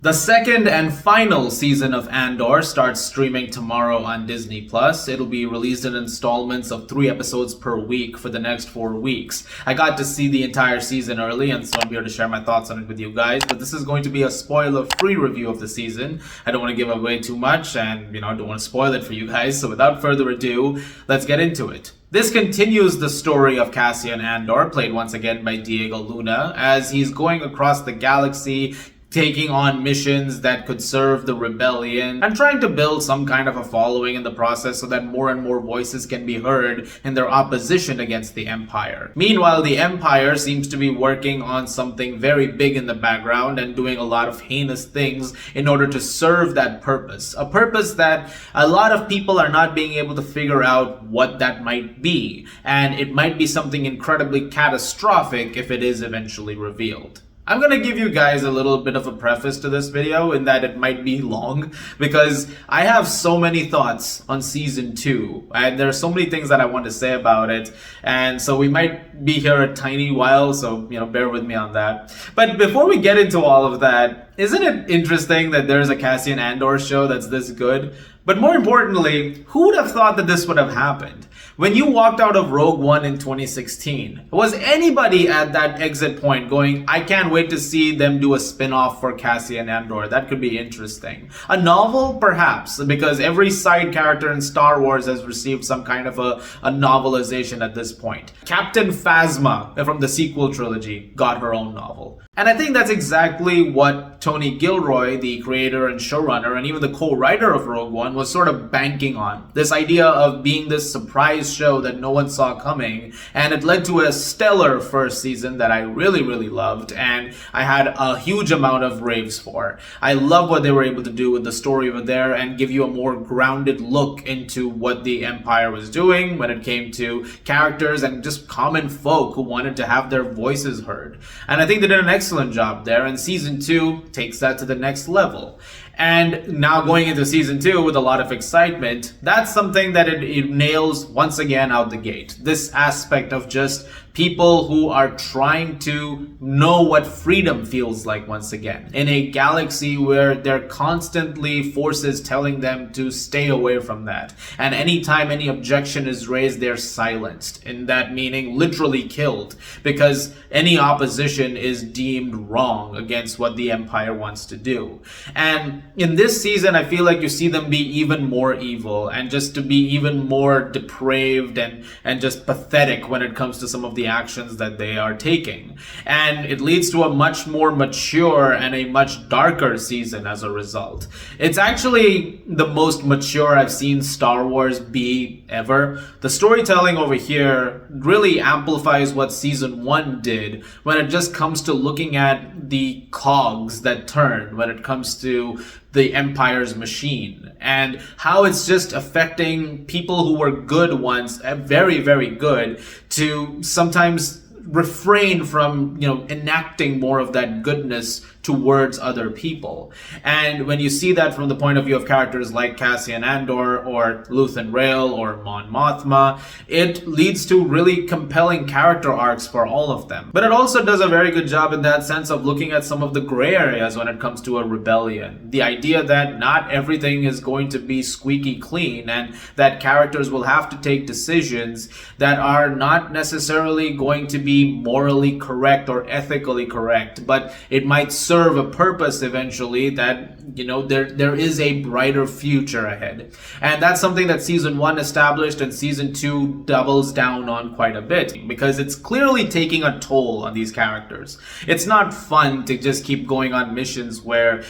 The second and final season of Andor starts streaming tomorrow on Disney+. It'll be released in installments of 3 episodes per week for the next 4 weeks. I got to see the entire season early, and so I'm here to share my thoughts on it with you guys, but this is going to be a spoiler-free review of the season. I don't want to give away too much, and I don't want to spoil it for you guys, so without further ado, let's get into it. This continues the story of Cassian Andor, played once again by Diego Luna, as he's going across the galaxy, taking on missions that could serve the rebellion and trying to build some kind of a following in the process so that more and more voices can be heard in their opposition against the Empire. Meanwhile, the Empire seems to be working on something very big in the background and doing a lot of heinous things in order to serve that purpose. A purpose that a lot of people are not being able to figure out what that might be, and it might be something incredibly catastrophic if it is eventually revealed. I'm going to give you guys a little bit of a preface to this video in that it might be long because I have so many thoughts on season 2 and there are so many things that I want to say about it, and so we might be here a tiny while, so bear with me on that. But before we get into all of that, isn't it interesting that there's a Cassian Andor show that's this good? But more importantly, who would have thought that this would have happened? When you walked out of Rogue One in 2016, was anybody at that exit point going, I can't wait to see them do a spin-off for Cassian Andor? That could be interesting. A novel? Perhaps, because every side character in Star Wars has received some kind of a novelization at this point. Captain Phasma from the sequel trilogy got her own novel. And I think that's exactly what Tony Gilroy, the creator and showrunner, and even the co-writer of Rogue One, was sort of banking on. This idea of being this surprise show that no one saw coming, and it led to a stellar first season that I really, really loved, and I had a huge amount of raves for. I love what they were able to do with the story over there and give you a more grounded look into what the Empire was doing when it came to characters and just common folk who wanted to have their voices heard. And I think they did an excellent job there, and season 2 takes that to the next level. And now going into season 2 with a lot of excitement, that's something that it nails once again out the gate. This aspect of just people who are trying to know what freedom feels like once again. In a galaxy where there are constantly forces telling them to stay away from that. And anytime any objection is raised, they're silenced. In that meaning, literally killed. Because any opposition is deemed wrong against what the Empire wants to do. And in this season, I feel like you see them be even more evil and just to be even more depraved and just pathetic when it comes to some of the actions that they are taking. And it leads to a much more mature and a much darker season as a result. It's actually the most mature I've seen Star Wars be ever. The storytelling over here really amplifies what season 1 did when it just comes to looking at the cogs that turn when it comes to the Empire's machine and how it's just affecting people who were good once, very, very good, to sometimes refrain from, enacting more of that goodness towards other people. And when you see that from the point of view of characters like Cassian Andor or Luthen Rael or Mon Mothma, it leads to really compelling character arcs for all of them. But it also does a very good job in that sense of looking at some of the gray areas when it comes to a rebellion. The idea that not everything is going to be squeaky clean and that characters will have to take decisions that are not necessarily going to be morally correct or ethically correct, but it might serve a purpose eventually that there is a brighter future ahead. And that's something that season 1 established and season 2 doubles down on quite a bit because it's clearly taking a toll on these characters. It's not fun to just keep going on missions where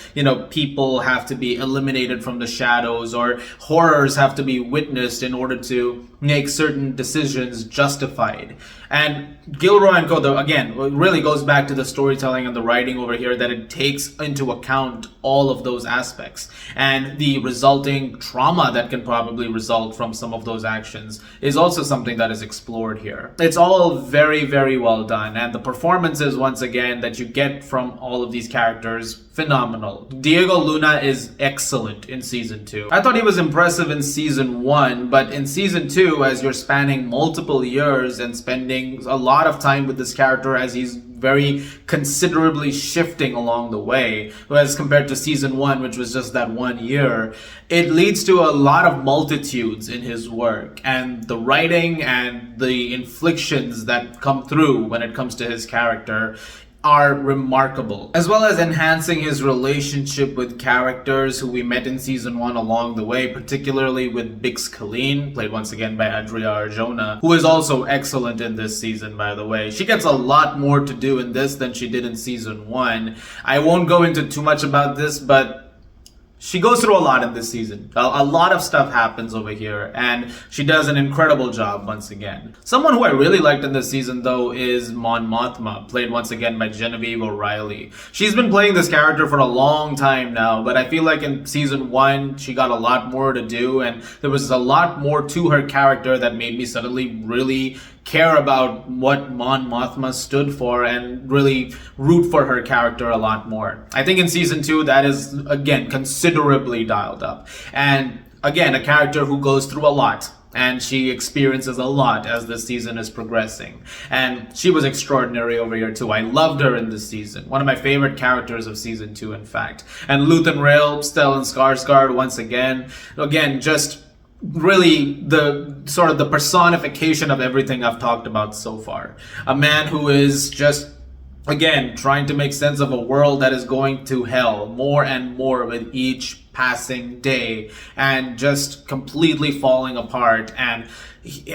people have to be eliminated from the shadows or horrors have to be witnessed in order to make certain decisions justified. And Gilroy and Co, again, really goes back to the storytelling and the writing over here, that it takes into account all of those aspects. And the resulting trauma that can probably result from some of those actions is also something that is explored here. It's all very, very well done. And the performances, once again, that you get from all of these characters, phenomenal. Diego Luna is excellent in season 2. I thought he was impressive in season 1, but in season 2, as you're spanning multiple years and spending a lot of time with this character as he's very considerably shifting along the way, as compared to season 1, which was just that 1 year, it leads to a lot of multitudes in his work, and the writing and the inflictions that come through when it comes to his character are remarkable, as well as enhancing his relationship with characters who we met in season 1 along the way, particularly with Bix Colleen, played once again by Adria Arjona, who is also excellent in this season, by the way. She gets a lot more to do in this than she did in season 1. I won't go into too much about this, but she goes through a lot in this season. A lot of stuff happens over here, and she does an incredible job once again. Someone who I really liked in this season, though, is Mon Mothma, played once again by Genevieve O'Reilly. She's been playing this character for a long time now, but I feel like in season 1, she got a lot more to do, and there was a lot more to her character that made me suddenly really care about what Mon Mothma stood for and really root for her character a lot more. I think in season 2 that is again considerably dialed up, and again a character who goes through a lot, and she experiences a lot as the season is progressing, and she was extraordinary over here too. I loved her in this season, one of my favorite characters of season 2 in fact. And Luthen Rail, Stellan Skarsgård once again just really the sort of the personification of everything I've talked about so far. A man who is just, again, trying to make sense of a world that is going to hell more and more with each passing day, and just completely falling apart. And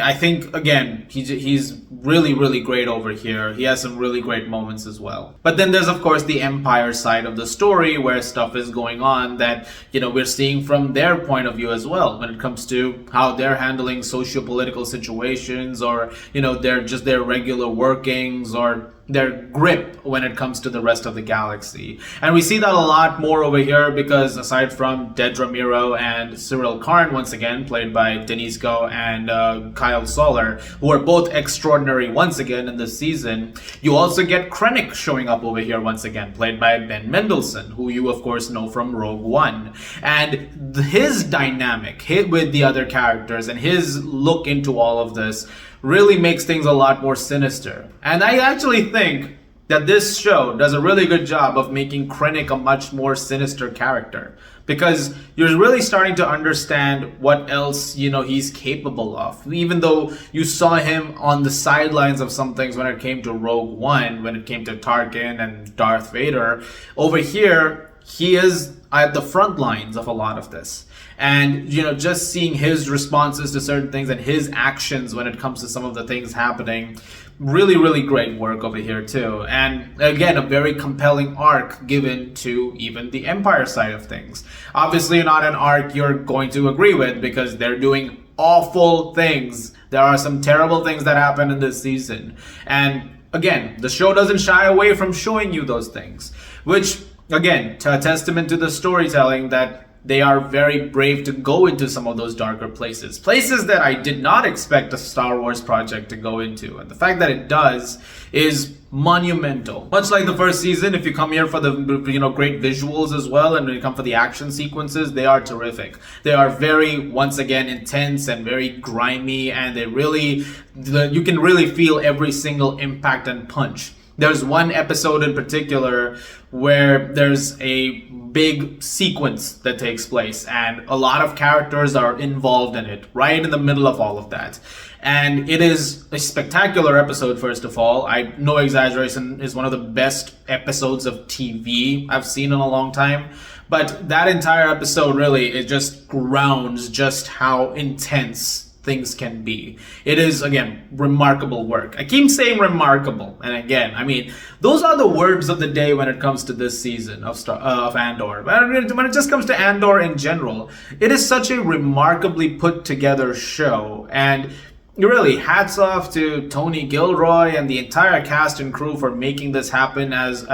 I think, again, he's really, really great over here. He has some really great moments as well. But then there's, of course, the Empire side of the story, where stuff is going on that, we're seeing from their point of view as well, when it comes to how they're handling socio-political situations, or, their regular workings, or their grip when it comes to the rest of the galaxy. And we see that a lot more over here, because aside from Dedra Miro and Cyril Karn, once again, played by Denise Go and Kyle Soller, who are both extraordinary once again in this season, you also get Krennic showing up over here once again, played by Ben Mendelsohn, who you of course know from Rogue One. And his dynamic with the other characters and his look into all of this really makes things a lot more sinister. And I actually think that this show does a really good job of making Krennic a much more sinister character, because you're really starting to understand what else, he's capable of. Even though you saw him on the sidelines of some things when it came to Rogue One, when it came to Tarkin and Darth Vader, over here, he is at the front lines of a lot of this. And, just seeing his responses to certain things and his actions when it comes to some of the things happening, really, really great work over here too. And again, a very compelling arc given to even the Empire side of things. Obviously not an arc you're going to agree with, because they're doing awful things. There are some terrible things that happen in this season. And again, the show doesn't shy away from showing you those things, which, again, a testament to the storytelling that they are very brave to go into some of those darker places. Places that I did not expect a Star Wars project to go into. And the fact that it does is monumental. Much like the first season, if you come here for the great visuals as well, and when you come for the action sequences, they are terrific. They are very, once again, intense and very grimy, and you can really feel every single impact and punch. There's one episode in particular where there's a big sequence that takes place, and a lot of characters are involved in it, right in the middle of all of that. And it is a spectacular episode, first of all. No exaggeration, is one of the best episodes of TV I've seen in a long time. But that entire episode really, it just grounds just how intense things can be. It is, again, remarkable work. I keep saying remarkable, and again, those are the words of the day when it comes to this season of Andor. When it just comes to Andor in general, it is such a remarkably put together show, and really, hats off to Tony Gilroy and the entire cast and crew for making this happen as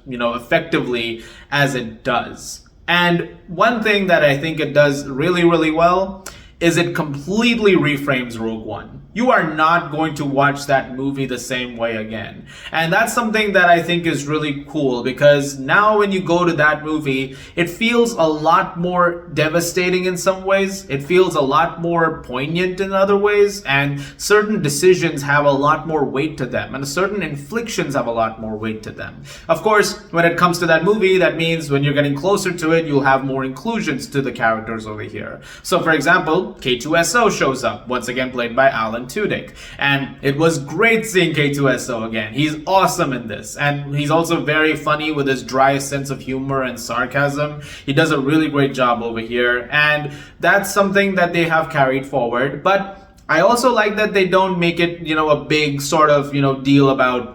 effectively as it does. And one thing that I think it does really, really well is it completely reframes Rogue One. you are not going to watch that movie the same way again. And that's something that I think is really cool, because now when you go to that movie, it feels a lot more devastating in some ways. It feels a lot more poignant in other ways, and certain decisions have a lot more weight to them, and certain inflictions have a lot more weight to them. Of course, when it comes to that movie, that means when you're getting closer to it, you'll have more inclusions to the characters over here. So for example, K2SO shows up, once again played by Alan Tudyk. And it was great seeing K2SO again. He's awesome in this. And he's also very funny with his dry sense of humor and sarcasm. He does a really great job over here. And that's something that they have carried forward. But I also like that they don't make it, a big sort of, deal about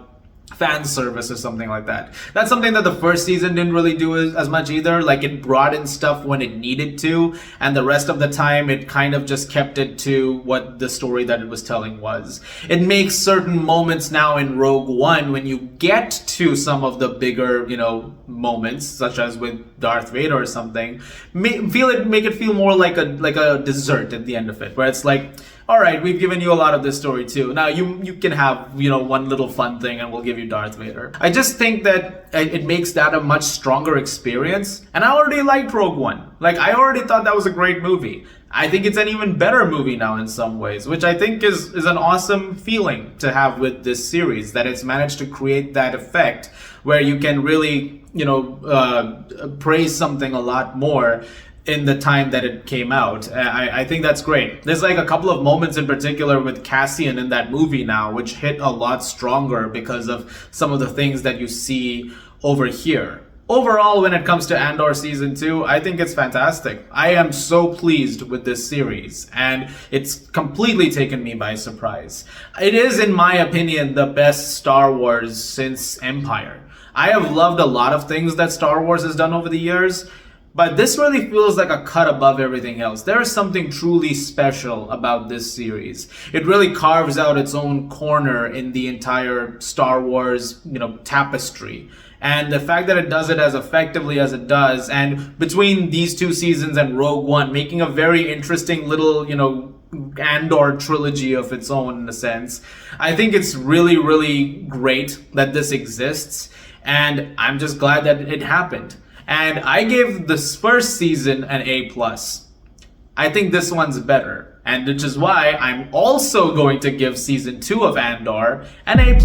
fan service or something like that. That's something that the first season didn't really do as much either. Like, it brought in stuff when it needed to, and the rest of the time it kind of just kept it to what the story that it was telling was. It makes certain moments now in Rogue One, when you get to some of the bigger, moments, such as with Darth Vader or something, make it feel more like a dessert at the end of it, where it's like, all right, we've given you a lot of this story too. Now you can have, one little fun thing and we'll give you Darth Vader. I just think that it makes that a much stronger experience. And I already liked Rogue One. Like, I already thought that was a great movie. I think it's an even better movie now in some ways, which I think is an awesome feeling to have with this series, that it's managed to create that effect where you can really, praise something a lot more in the time that it came out. I think that's great. There's like a couple of moments in particular with Cassian in that movie now, which hit a lot stronger because of some of the things that you see over here. Overall, when it comes to Andor Season 2, I think it's fantastic. I am so pleased with this series, and it's completely taken me by surprise. It is, in my opinion, the best Star Wars since Empire. I have loved a lot of things that Star Wars has done over the years, but this really feels like a cut above everything else. There is something truly special about this series. It really carves out its own corner in the entire Star Wars, tapestry. And the fact that it does it as effectively as it does, and between these two seasons and Rogue One, making a very interesting little, Andor trilogy of its own, in a sense. I think it's really, really great that this exists, and I'm just glad that it happened. And I gave this first season an A+. I think this one's better, and which is why I'm also going to give season 2 of Andor an A+.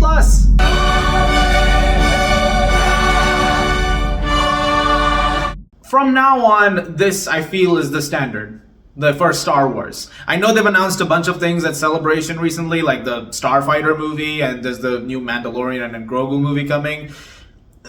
From now on, this, I feel, is the standard for Star Wars. I know they've announced a bunch of things at Celebration recently, like the Starfighter movie, and there's the new Mandalorian and Grogu movie coming.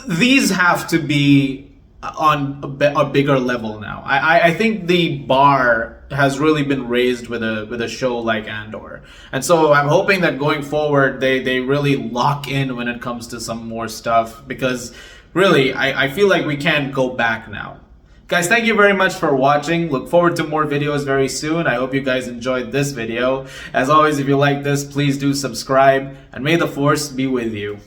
These have to be on a bigger level now. I think the bar has really been raised with a show like Andor. And so I'm hoping that going forward, they really lock in when it comes to some more stuff, because really, I feel like we can't go back now. Guys, thank you very much for watching. Look forward to more videos very soon. I hope you guys enjoyed this video. As always, if you like this, please do subscribe, and may the Force be with you.